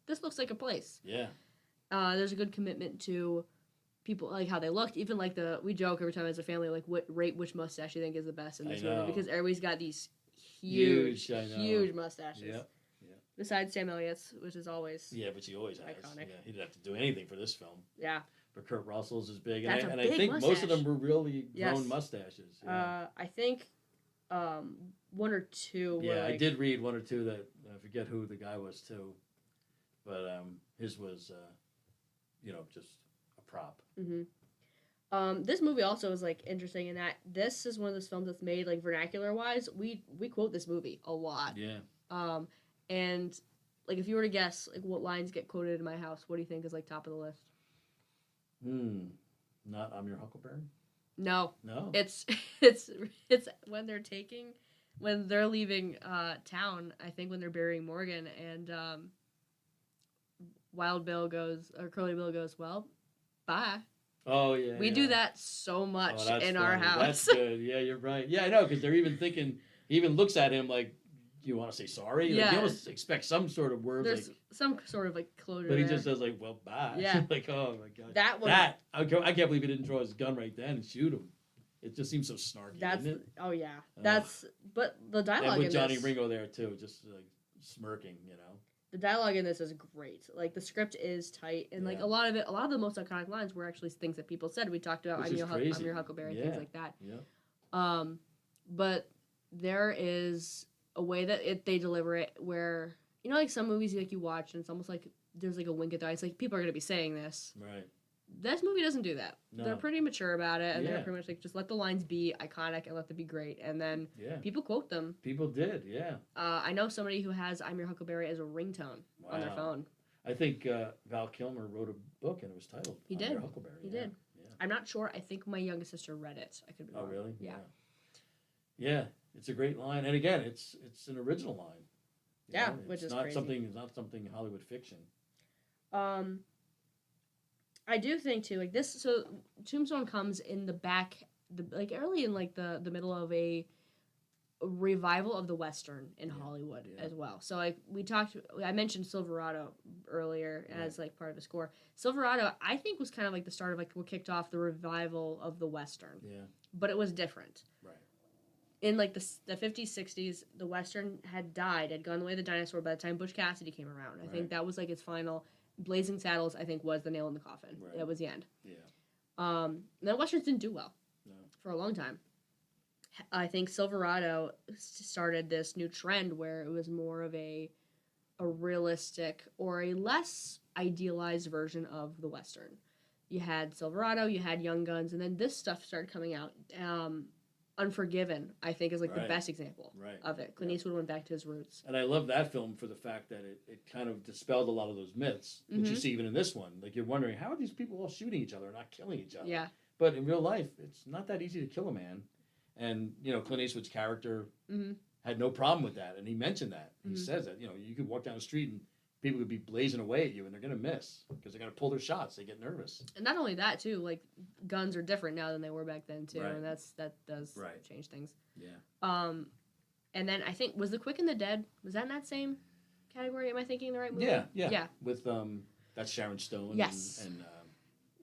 S1: this looks like a place.
S2: Yeah.
S1: There's a good commitment to people, how they looked. Even, we joke every time as a family, rate which mustache you think is the best in this movie. Because everybody's got these huge mustaches.
S2: Yep.
S1: Besides Sam Elliott's, which is always
S2: but he always has.
S1: iconic.
S2: Yeah, he didn't have to do anything for this film.
S1: Yeah.
S2: But Kurt Russell's is big.
S1: That's
S2: and
S1: a
S2: I
S1: big
S2: think
S1: mustache.
S2: most of them were really grown mustaches. Yeah.
S1: I think one or two were
S2: I did read one or two that I forget who the guy was too. But his was just a prop.
S1: Mm-hmm. This movie also is interesting in that this is one of those films that's made vernacular wise. We quote this movie a lot.
S2: Yeah.
S1: And if you were to guess what lines get quoted in my house, what do you think is top of the list?
S2: Not I'm your Huckleberry?
S1: No,
S2: No.
S1: it's it's when they're leaving town. I think when they're burying Morgan, and Wild Bill goes or Curly Bill goes, well, bye.
S2: Oh yeah.
S1: We
S2: yeah.
S1: do that so much
S2: Oh, that's
S1: in
S2: funny.
S1: our house.
S2: That's good. Yeah, you're right. Yeah, I know because they're even thinking. He even looks at him like, "Do you want to say sorry?" Like
S1: Yeah.
S2: he almost expects some sort of words.
S1: There's
S2: Like,
S1: some sort of like closure.
S2: but he
S1: there.
S2: just says like, "Well, bye."
S1: Yeah.
S2: Like, oh my god.
S1: That one.
S2: I can't believe he didn't draw his gun right then and shoot him. It just seems so snarky.
S1: That's
S2: doesn't it?
S1: oh yeah. That's but the dialogue
S2: And with
S1: in
S2: Johnny
S1: this,
S2: Ringo there too, just like smirking, you know.
S1: the dialogue in this is great. Like the script is tight, and like
S2: Yeah.
S1: a lot of the most iconic lines were actually things that people said. We talked about
S2: Which
S1: I'm
S2: is
S1: your
S2: crazy.
S1: Huckleberry,
S2: Yeah.
S1: things like that.
S2: Yeah.
S1: But there is a way that they deliver it where like some movies like you watch and it's almost like there's like a wink at the eye. It's like people are gonna be saying this.
S2: Right.
S1: This movie doesn't do that.
S2: No.
S1: They're pretty mature about it, and
S2: Yeah.
S1: they're pretty much like just let the lines be iconic and let them be great, and then
S2: Yeah.
S1: people quote them.
S2: People did. Yeah.
S1: I know somebody who has "I'm Your Huckleberry" as a ringtone on their
S2: Wow.
S1: phone.
S2: I think Val Kilmer wrote a book and it was titled
S1: He
S2: I'm
S1: did.
S2: Your Huckleberry.
S1: He
S2: yeah.
S1: did.
S2: Yeah.
S1: I'm not sure. I think my youngest sister read it. I could be
S2: Oh
S1: wrong.
S2: really?
S1: Yeah.
S2: Yeah. It's a great line, and again, it's an original line. You
S1: Yeah,
S2: know?
S1: which
S2: It's
S1: is
S2: not
S1: crazy.
S2: something. It's not something Hollywood fiction.
S1: I do think too, like this. So Tombstone comes in the back, like early in like the middle of a revival of the Western in Hollywood
S2: Yeah.
S1: as well. So like I mentioned Silverado earlier
S2: Right.
S1: as like part of the score. Silverado, I think, was kind of like the start of like what kicked off the revival of the Western,
S2: Yeah.
S1: but it was different.
S2: Right.
S1: In like the 50s, 60s, the Western had gone the way of the dinosaur by the time Butch Cassidy came around. I
S2: Right.
S1: think that was like its final. Blazing Saddles, I think, was the nail in the coffin.
S2: Right.
S1: That was the end.
S2: Yeah.
S1: The Westerns didn't do well
S2: No.
S1: for a long time. I think Silverado started this new trend where it was more of a realistic or a less idealized version of the Western. You had Silverado, you had Young Guns, and then this stuff started coming out. Unforgiven, I think, is like the
S2: Right.
S1: best example
S2: Right.
S1: of it. Clint
S2: Yeah.
S1: Eastwood went back to his roots.
S2: And I love that film for the fact that it kind of dispelled a lot of those myths that you
S1: Mhm.
S2: see even in this one. Like you're wondering, how are these people all shooting each other and not killing each other?
S1: Yeah.
S2: But in real life, it's not that easy to kill a man. And, Clint Eastwood's character
S1: Mhm.
S2: had no problem with that. And he mentioned that. He
S1: Mhm.
S2: says that, you could walk down the street and people could be blazing away at you and they're going to miss because they're going to pull their shots. They get nervous.
S1: And not only that, too, like guns are different now than they were back then, too,
S2: Right.
S1: and that does
S2: Right.
S1: change things.
S2: Yeah.
S1: And then I think was The Quick and the Dead, was that in that same category? Am I thinking the right movie?
S2: Yeah.
S1: Yeah.
S2: With, that's Sharon Stone.
S1: Yes.
S2: And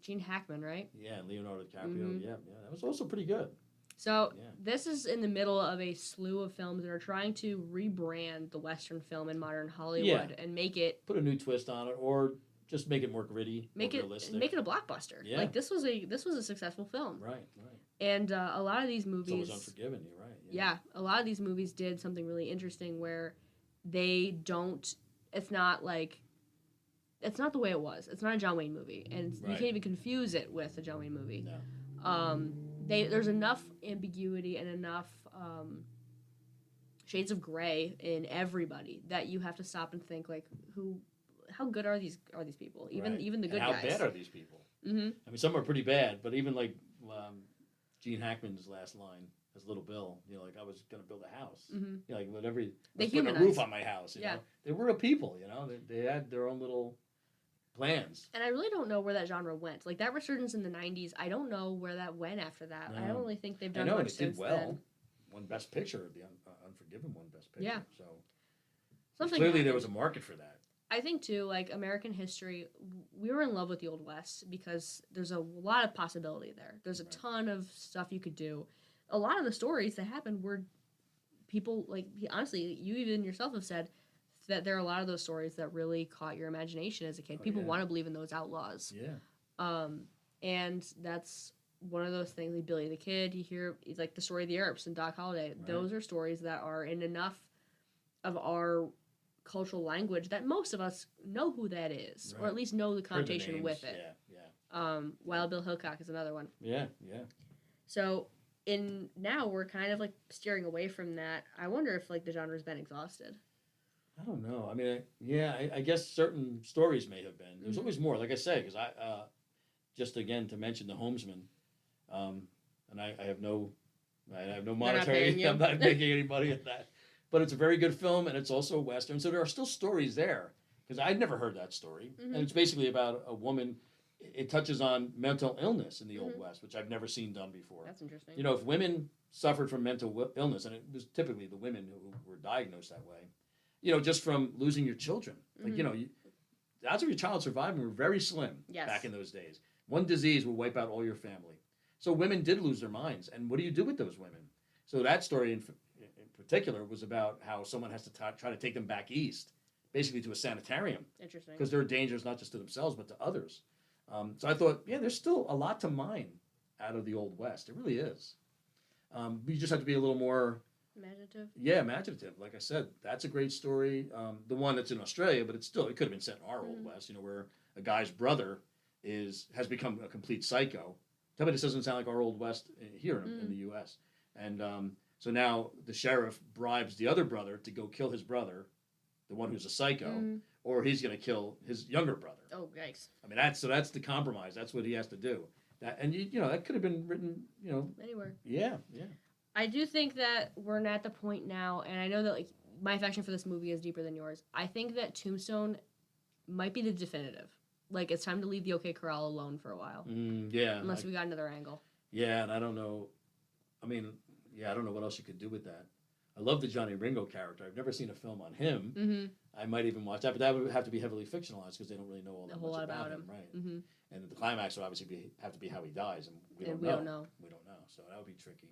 S1: Gene Hackman, right?
S2: yeah, Leonardo DiCaprio.
S1: Mhm.
S2: Yeah. That was also pretty good.
S1: So
S2: Yeah.
S1: this is in the middle of a slew of films that are trying to rebrand the Western film in modern Hollywood and make it
S2: Put a new twist on it, or just make it more gritty, more realistic.
S1: make it a blockbuster.
S2: Yeah.
S1: Like this was a successful film.
S2: Right.
S1: And a lot of these
S2: It's
S1: movies
S2: always Unforgiven. You're right.
S1: Yeah, a lot of these movies did something really interesting where they don't. It's not the way it was. It's not a John Wayne movie, and you
S2: Right.
S1: can't even confuse it with a John Wayne movie.
S2: No.
S1: There's enough ambiguity and enough shades of gray in everybody that you have to stop and think like, how good are these people? Even
S2: Right.
S1: even the
S2: And
S1: good
S2: how
S1: guys.
S2: bad are these people?
S1: Mm-hmm.
S2: I mean, some are pretty bad, but even like Gene Hackman's last line as Little Bill, like I was going to build a house.
S1: Mm-hmm.
S2: Like whatever.
S1: They
S2: Let's put a
S1: humanize.
S2: roof on my house. You
S1: Yeah.
S2: know? They were a people. They had their own little plans.
S1: And I really don't know where that genre went. Like that resurgence in the '90s, I don't know where that went after that. I
S2: No.
S1: don't really think they've
S2: I
S1: done
S2: know,
S1: much
S2: and it did
S1: since
S2: well.
S1: then.
S2: Won Best Picture, the Unforgiven won Best Picture.
S1: Yeah.
S2: So
S1: Something
S2: clearly there
S1: happened.
S2: was a market for that.
S1: I think too, like American history, we were in love with the Old West because there's a lot of possibility there. There's a
S2: Right.
S1: ton of stuff you could do. A lot of the stories that happened were people like honestly, you even yourself have said that there are a lot of those stories that really caught your imagination as a kid.
S2: Oh,
S1: People
S2: yeah.
S1: want to believe in those outlaws.
S2: Yeah.
S1: And that's one of those things like Billy the Kid, you hear like the story of the Earps and Doc Holliday.
S2: Right.
S1: Those are stories that are in enough of our cultural language that most of us know who that is, or
S2: Right.
S1: at least know the
S2: Heard the
S1: connotation
S2: names.
S1: with it.
S2: Yeah.
S1: Wild Bill Hickok is another one.
S2: Yeah.
S1: So now we're kind of like steering away from that. I wonder if like the genre's been exhausted.
S2: I don't know. I mean, I guess certain stories may have been. There's
S1: Mhm.
S2: always more, like I say, because I just again to mention the Homesman. and I have no
S1: not
S2: monetary.
S1: paying you.
S2: I'm not making any money at that. But it's a very good film, and it's also a Western. So there are still stories there, because I'd never heard that story.
S1: Mm-hmm.
S2: And it's basically about a woman. It touches on mental illness in the Old
S1: Mm-hmm.
S2: West, which I've never seen done before.
S1: That's interesting.
S2: You know, if women suffered from mental illness, and it was typically the women who were diagnosed that way, you know, just from losing your children. Like, you know, the odds of your child surviving were very slim back in those days. One disease will wipe out all your family. So women did lose their minds. And what do you do with those women? So that story in particular was about how someone has to try to take them back east, basically to a sanitarium.
S1: Interesting.
S2: Because they're dangerous not just to themselves, but to others. So I thought, yeah, there's still a lot to mine out of the Old West. It really is. You just have to be a little more...
S1: Imaginative?
S2: Yeah, imaginative. Like I said, that's a great story. The one that's in Australia, but it could have been set in our Old West, you know, where a guy's brother has become a complete psycho. Tell me this doesn't sound like our Old West here in the U.S. And so now the sheriff bribes the other brother to go kill his brother, the one who's a psycho, or he's going to kill his younger brother.
S1: Oh, yikes.
S2: I mean, that's the compromise. That's what he has to do. You know, that could have been written, you know.
S1: Anywhere.
S2: Yeah.
S1: I do think that we're at the point now, and I know that like my affection for this movie is deeper than yours. I think that Tombstone might be the definitive. Like, it's time to leave the OK Corral alone for a while.
S2: Yeah.
S1: Unless we got another angle.
S2: Yeah, and I don't know. I mean, I don't know what else you could do with that. I love the Johnny Ringo character. I've never seen a film on him.
S1: Mm-hmm.
S2: I might even watch that, but that would have to be heavily fictionalized because they don't really know all that much about him. Right.
S1: Mm-hmm.
S2: And the climax would obviously have to be how he dies, and we don't know. We don't know, so that would be tricky.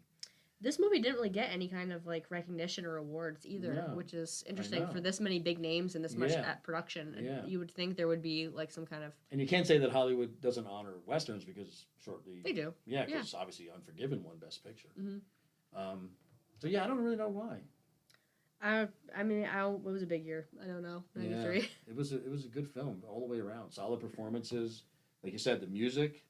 S1: This movie didn't really get any kind of like recognition or awards either, which is interesting for this many big names and this much at production.
S2: Yeah.
S1: You would think there would be like some kind of...
S2: And you can't say that Hollywood doesn't honor Westerns because shortly...
S1: They do.
S2: Yeah, because obviously Unforgiven won Best Picture.
S1: Mm-hmm.
S2: So yeah, I don't really know why.
S1: I mean, it was a big year. I don't know. 93.
S2: Yeah, it was a good film all the way around. Solid performances. Like you said, the music.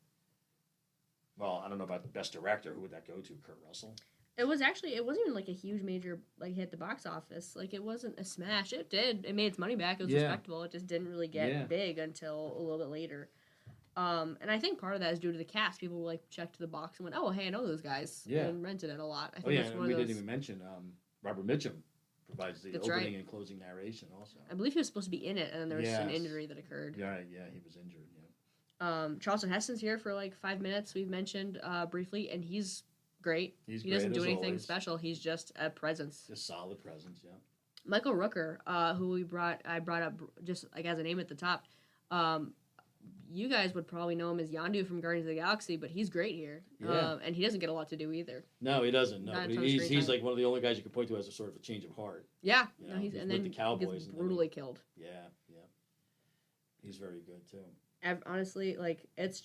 S2: Well, I don't know about the best director. Who would that go to? Kurt Russell?
S1: It wasn't even like a huge major like hit the box office. Like it wasn't a smash. It did. It made its money back. It was respectable. It just didn't really get big until a little bit later. And I think part of that is due to the cast. People like checked the box and went, "Oh, hey, I know those guys." And rented it a lot. I think
S2: that's one of those... didn't even mention Robert Mitchum provides the opening and closing narration also.
S1: I believe he was supposed to be in it, and then there was an injury that occurred.
S2: Yeah, he was injured. Yeah.
S1: Charlton Heston's here for like 5 minutes. We've mentioned briefly, and he's great. He
S2: doesn't
S1: do anything special. He's just a presence.
S2: Just solid presence. Yeah.
S1: Michael Rooker, who I brought up just like as a name at the top. You guys would probably know him as Yondu from Guardians of the Galaxy, but he's great here. And he doesn't get a lot to do either.
S2: No, he doesn't. No, but he's like one of the only guys you can point to as a sort of a change of heart.
S1: Yeah.
S2: You know, he's and then the Cowboys. He gets
S1: brutally killed.
S2: Yeah. He's very good too.
S1: Honestly, like this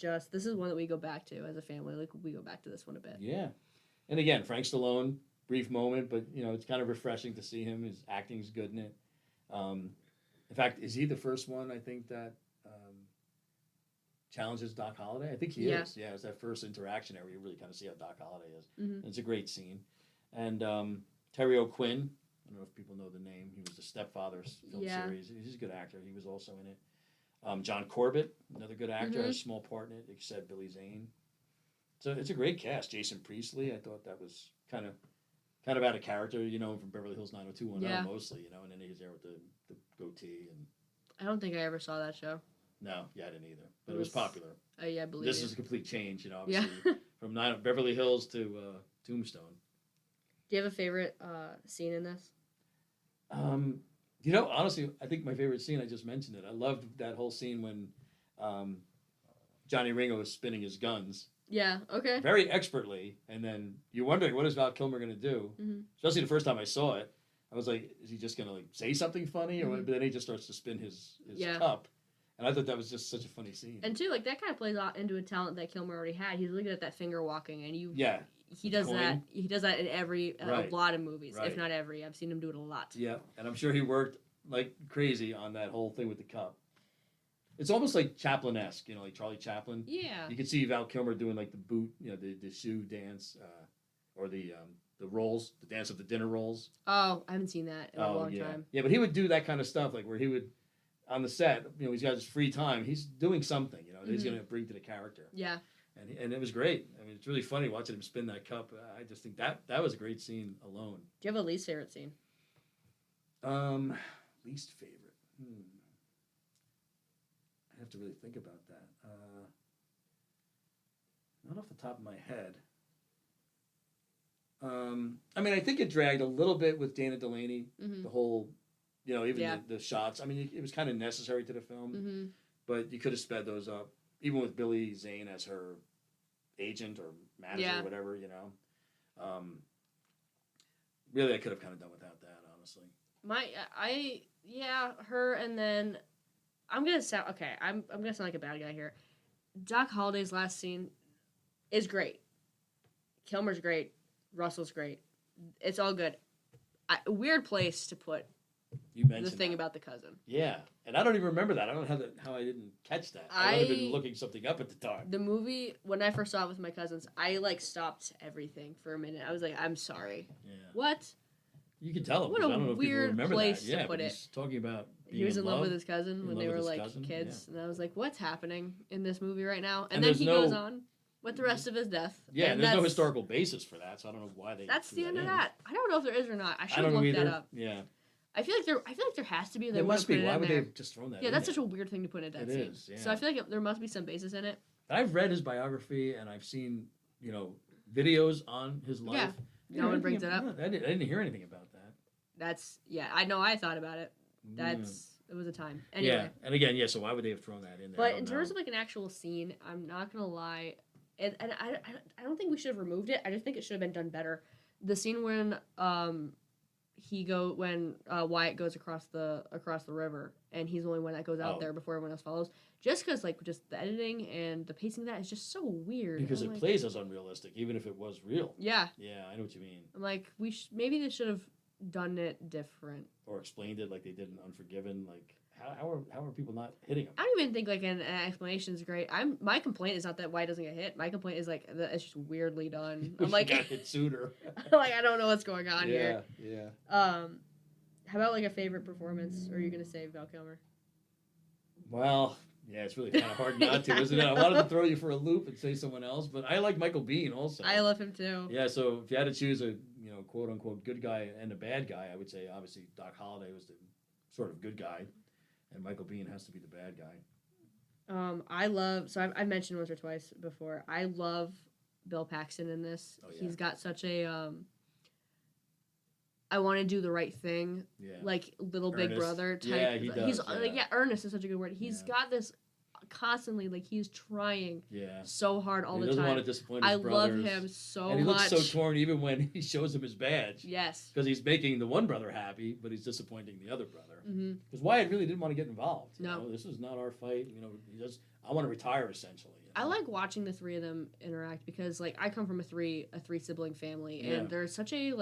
S1: is one that we go back to as a family. Like we go back to this one a bit.
S2: Yeah. And again, Frank Stallone, brief moment, but you know it's kind of refreshing to see him. His acting's good in it. In fact, is he the first one? I think that challenges Doc Holliday. I think he is. Yeah, it's that first interaction there where you really kind of see how Doc Holliday is. Mm-hmm. It's a great scene. And Terry O'Quinn. I don't know if people know the name. He was the Stepfathers film series. He's a good actor. He was also in it. John Corbett, another good actor, has a small part in it. Like you said, Billy Zane. So it's a great cast. Jason Priestley, I thought that was kind of out of character, you know, from Beverly Hills 90210 mostly, you know, and then he was there with the goatee. And
S1: I don't think I ever saw that show.
S2: No, I didn't either. But it was popular.
S1: I believe
S2: this is a complete change, you know, obviously, from Beverly Hills to Tombstone.
S1: Do you have a favorite scene in this?
S2: You know, honestly, I think my favorite scene, I just mentioned it. I loved that whole scene when Johnny Ringo is spinning his guns.
S1: Yeah, okay.
S2: Very expertly. And then you're wondering, what is Val Kilmer going to do? Mm-hmm. Especially the first time I saw it. I was like, is he just going to like say something funny? Or but then he just starts to spin his cup. And I thought that was just such a funny scene.
S1: And too, like that kind of plays out into a talent that Kilmer already had. He's looking at that finger walking, and he does that. He does that in every a lot of movies, if not every. I've seen him do it a lot.
S2: Yeah, and I'm sure he worked like crazy on that whole thing with the cup. It's almost like Chaplin-esque, you know, like Charlie Chaplin.
S1: Yeah.
S2: You could see Val Kilmer doing like the boot, you know, the shoe dance, or the rolls, the dance of the dinner rolls.
S1: Oh, I haven't seen that in a long time.
S2: Yeah, but he would do that kind of stuff, like where he would. On the set, you know, he's got his free time. He's doing something, you know, that he's going to bring to the character.
S1: Yeah.
S2: and it was great. I mean, it's really funny watching him spin that cup. I just think that was a great scene alone.
S1: Do you have a least favorite scene?
S2: Least favorite. I have to really think about that. Not off the top of my head. I mean, I think it dragged a little bit with Dana Delaney. The whole, even the shots. I mean, it was kind of necessary to the film, but you could have sped those up. Even with Billy Zane as her agent or manager or whatever, really, I could have kind of done without that, honestly.
S1: Her, and then I'm gonna sound I'm gonna sound like a bad guy here. Doc Holliday's last scene is great. Kilmer's great. Russell's great. It's all good. Weird place to put the thing about the cousin.
S2: Yeah, and I don't even remember that. I don't know how I didn't catch that. I would have been looking something up at the time.
S1: The movie, when I first saw it with my cousins, I stopped everything for a minute. I was like, I'm sorry.
S2: Yeah.
S1: What?
S2: You can tell him.
S1: What
S2: I don't know
S1: a
S2: if people
S1: weird
S2: remember
S1: place
S2: that.
S1: to put it.
S2: He's talking about being
S1: he was in love with his cousin when they were
S2: cousin,
S1: kids, and I was like, what's happening in this movie right now? And then he goes on with the rest of his death.
S2: Yeah, and there's no historical basis for that, so I don't know why they.
S1: That's the end of that. I don't know if there is or not. I should look that up.
S2: Yeah.
S1: I feel like there has to be.
S2: There must be. Why would they have just thrown that?
S1: Yeah, that's such a weird thing to put in a death scene.
S2: It is. Yeah.
S1: So I feel like there must be some basis in it.
S2: I've read his biography and I've seen videos on his life.
S1: Yeah. No one brings it up.
S2: I didn't hear anything about that.
S1: I know. I thought about it. It was a time. Anyway.
S2: Yeah, and again, so why would they have thrown that in there?
S1: But in terms of an actual scene, I'm not gonna lie, and I don't think we should have removed it. I just think it should have been done better. The scene when Wyatt goes across the river and he's the only one that goes out there before everyone else follows. Just because just the editing and the pacing of that is just so weird.
S2: Because it plays as unrealistic, even if it was real.
S1: Yeah.
S2: Yeah, I know what you mean.
S1: I'm like, maybe they should have done it different.
S2: Or explained it like they did in Unforgiven. Like, how are people not hitting him?
S1: I don't even think an explanation is great. My complaint is not that Wyatt doesn't get hit. My complaint is that it's just weirdly done. I'm like,
S2: got hit sooner.
S1: I don't know what's going on here.
S2: Yeah.
S1: How about a favorite performance? Or are you gonna say Val Kilmer?
S2: Well, yeah, it's really kind of hard not to, isn't it? I wanted to throw you for a loop and say someone else, but I like Michael Biehn also.
S1: I love him too.
S2: Yeah, so if you had to choose a quote unquote good guy and a bad guy, I would say obviously Doc Holliday was the sort of good guy, and Michael Biehn has to be the bad guy.
S1: I've mentioned once or twice before. I love Bill Paxton in this. Oh, yeah. He's got such a I want to do the right thing, little
S2: earnest.
S1: Big Brother type.
S2: Yeah, he does.
S1: He's earnest is such a good word. He's got this constantly, he's trying so hard all the time.
S2: He doesn't want to disappoint his brothers.
S1: I love him so much.
S2: And he looks so torn even when he shows him his badge.
S1: Yes.
S2: Because he's making the one brother happy, but he's disappointing the other brother. Because Wyatt really didn't want to get involved. No. This is not our fight. I want to retire, essentially.
S1: I like watching the three of them interact because, I come from a three sibling family, and there's such a,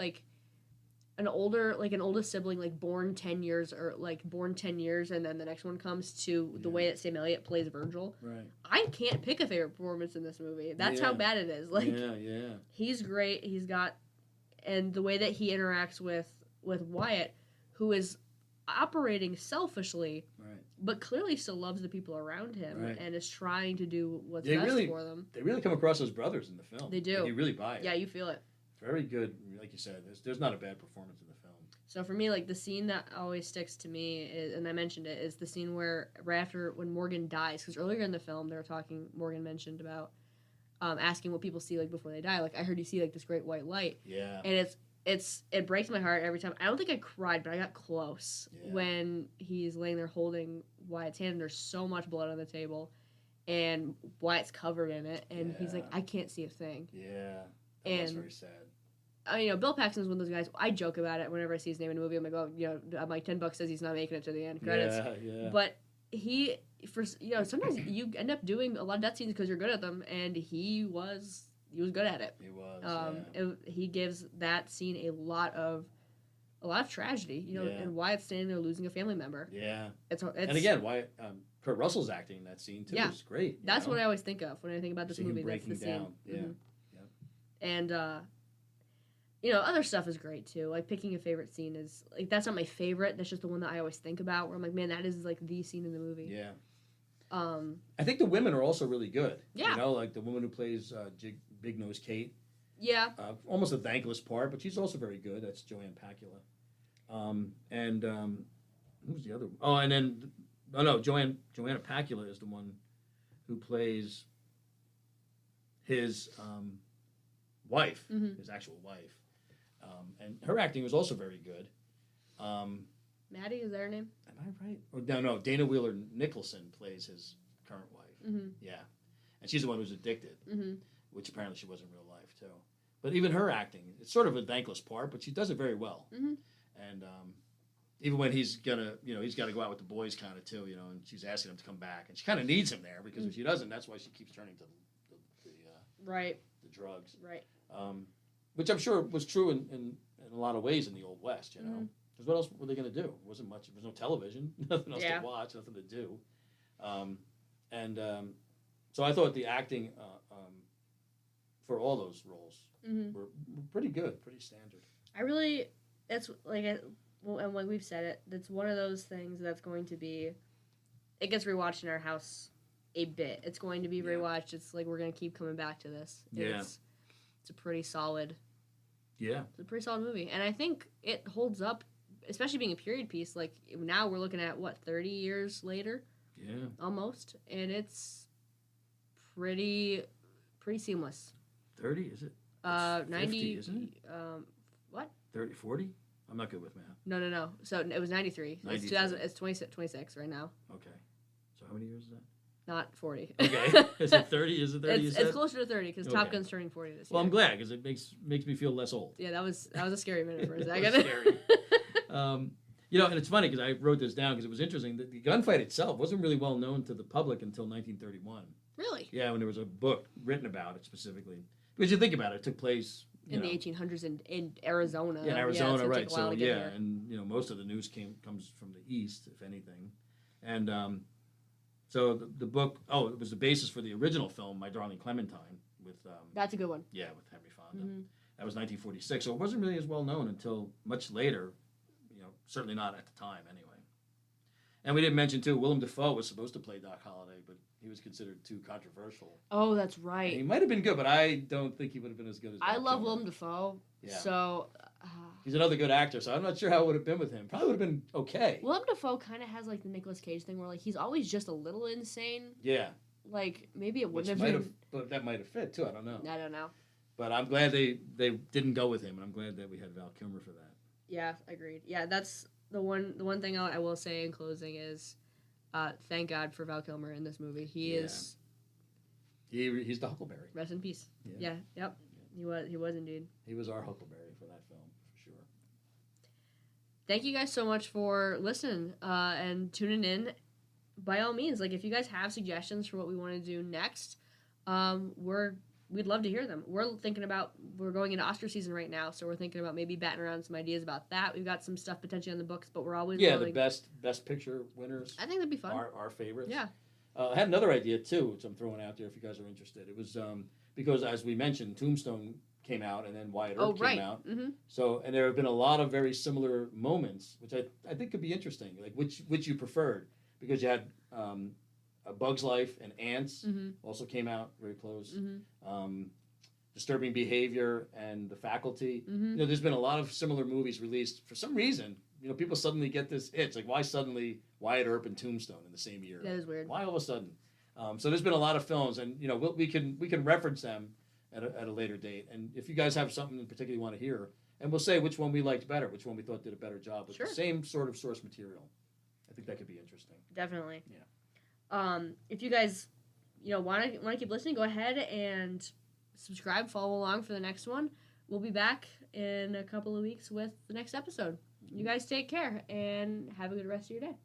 S1: an oldest sibling, born 10 years, and then the next one comes to the way that Sam Elliott plays Virgil.
S2: Right.
S1: I can't pick a favorite performance in this movie. That's how bad it is. He's great. He's got, and the way that he interacts with Wyatt, who is operating selfishly, but clearly still loves the people around him and is trying to do what's best for them.
S2: They really come across as brothers in the film.
S1: They do.
S2: You really buy it.
S1: Yeah, you feel it.
S2: Very good, like you said. There's not a bad performance in the film.
S1: So for me, the scene that always sticks to me is, and I mentioned it, is the scene where right after when Morgan dies, because earlier in the film they were talking. Morgan mentioned about asking what people see before they die. I heard you see this great white light.
S2: Yeah.
S1: And it breaks my heart every time. I don't think I cried, but I got close when he's laying there holding Wyatt's hand. And there's so much blood on the table, and Wyatt's covered in it, and he's like, I can't see a thing.
S2: Yeah. That's very sad.
S1: Bill Paxton's one of those guys. I joke about it whenever I see his name in a movie. I'm like, I'm like, $10 says he's not making it to the end credits.
S2: Yeah.
S1: But sometimes you end up doing a lot of death scenes because you're good at them, and he was good at it. He was. He gives that scene a lot of tragedy. And Wyatt's standing there losing a family member.
S2: Yeah.
S1: It's
S2: and again, Wyatt, Kurt Russell's acting in that scene too is great.
S1: That's what I always think of when I think about this movie. That's the scene.
S2: Yeah. Mm-hmm.
S1: And other stuff is great too. Picking a favorite scene is that's not my favorite. That's just the one that I always think about. Where I'm like, man, that is the scene in the movie.
S2: Yeah. I think the women are also really good.
S1: Yeah.
S2: You know, like the woman who plays Big Nose Kate.
S1: Yeah.
S2: Almost a thankless part, but she's also very good. That's Joanne Pacula. Who's the other one? Oh, and then, Joanna Pacula is the one who plays his wife, his actual wife. And her acting was also very good.
S1: Maddie, is that her name?
S2: Am I right? Or, no, Dana Wheeler Nicholson plays his current wife. Yeah. And she's the one who's addicted, which apparently she was in real life, too. But even her acting, it's sort of a thankless part, but she does it very well. And even when he's got to go out with the boys kind of, too, and she's asking him to come back. And she kind of needs him there, because if she doesn't, that's why she keeps turning to the drugs.
S1: Right.
S2: Which I'm sure was true in a lot of ways in the Old West, Because what else were they going to do? It wasn't much. There was no television, nothing else to watch, nothing to do. So I thought the acting for all those roles were pretty good, pretty standard.
S1: That's like, and like we've said it, that's one of those things that's going to be, it gets rewatched in our house a bit. It's going to be rewatched. It's like we're going to keep coming back to this. It's a pretty solid.
S2: Yeah.
S1: It's a pretty solid movie. And I think it holds up, especially being a period piece. Like, now we're looking at, 30 years later?
S2: Yeah.
S1: Almost. And it's pretty seamless.
S2: 30, is it?
S1: 90,
S2: 50, isn't it?
S1: What?
S2: 30, 40? I'm not good with math.
S1: No. So it was 93.
S2: 93.
S1: It's 2000. It's 26 right now.
S2: Okay. So how many years is that?
S1: Not 40.
S2: Okay. Is it 30? Is it 30?
S1: It's closer to 30 because Top Gun's turning 40 this year.
S2: Well, I'm glad because it makes me feel less old.
S1: Yeah, that was a scary minute for a
S2: That
S1: second.
S2: was scary. And it's funny because I wrote this down because it was interesting that the gunfight itself wasn't really well known to the public until 1931.
S1: Really?
S2: Yeah, when there was a book written about it specifically. Because you think about it, it took place
S1: in the 1800s in Arizona.
S2: Yeah, in Arizona,
S1: so
S2: right? So
S1: here.
S2: and most of the news comes from the east, if anything, and so the book. Oh, it was the basis for the original film, My Darling Clementine, with
S1: that's a good one.
S2: Yeah, with Henry Fonda. That was 1946, so it wasn't really as well known until much later. Certainly not at the time, anyway. And we didn't mention too, Willem Dafoe was supposed to play Doc Holliday, but he was considered too controversial.
S1: Oh, that's right.
S2: And he might have been good, but I don't think he would have been as good as.
S1: I love Willem Dafoe. Yeah. So.
S2: He's another good actor, so I'm not sure how it would have been with him. Probably would have been okay.
S1: Willem Dafoe kind of has like the Nicolas Cage thing, where like he's always just a little insane.
S2: Yeah.
S1: Like maybe it wouldn't have been.
S2: But that might have fit too. I don't know.
S1: I don't know.
S2: But I'm glad they didn't go with him, and I'm glad that we had Val Kilmer for that.
S1: Yeah, agreed. Yeah, that's the one thing I will say in closing is, thank God for Val Kilmer in this movie. He's
S2: the Huckleberry.
S1: Rest in peace. Yeah. Yep. He was indeed.
S2: He was our Huckleberry for that film, for sure.
S1: Thank you guys so much for listening and tuning in. By all means, like if you guys have suggestions for what we want to do next, we'd love to hear them. We're going into Oscar season right now, so we're thinking about maybe batting around some ideas about that. We've got some stuff potentially on the books, but we're always
S2: the best picture winners.
S1: I think that'd be fun.
S2: Our favorites.
S1: Yeah.
S2: I had another idea too, which I'm throwing out there if you guys are interested. It was because as we mentioned, Tombstone came out and then Wyatt Earp came out.
S1: Mm-hmm.
S2: So and there have been a lot of very similar moments, which I think could be interesting. Like which you preferred, because you had A Bug's Life and Ants also came out very close. Disturbing Behavior and The Faculty. There's been a lot of similar movies released. For some reason, people suddenly get this itch. Like, why suddenly Wyatt Earp and Tombstone in the same year?
S1: That is weird.
S2: Why all of a sudden? So there's been a lot of films, and we can reference them at a later date. And if you guys have something in particular you want to hear, and we'll say which one we liked better, which one we thought did a better job with the same sort of source material. I think that could be interesting.
S1: Definitely.
S2: Yeah.
S1: If you guys, want to keep listening, go ahead and subscribe, follow along for the next one. We'll be back in a couple of weeks with the next episode. You guys take care and have a good rest of your day.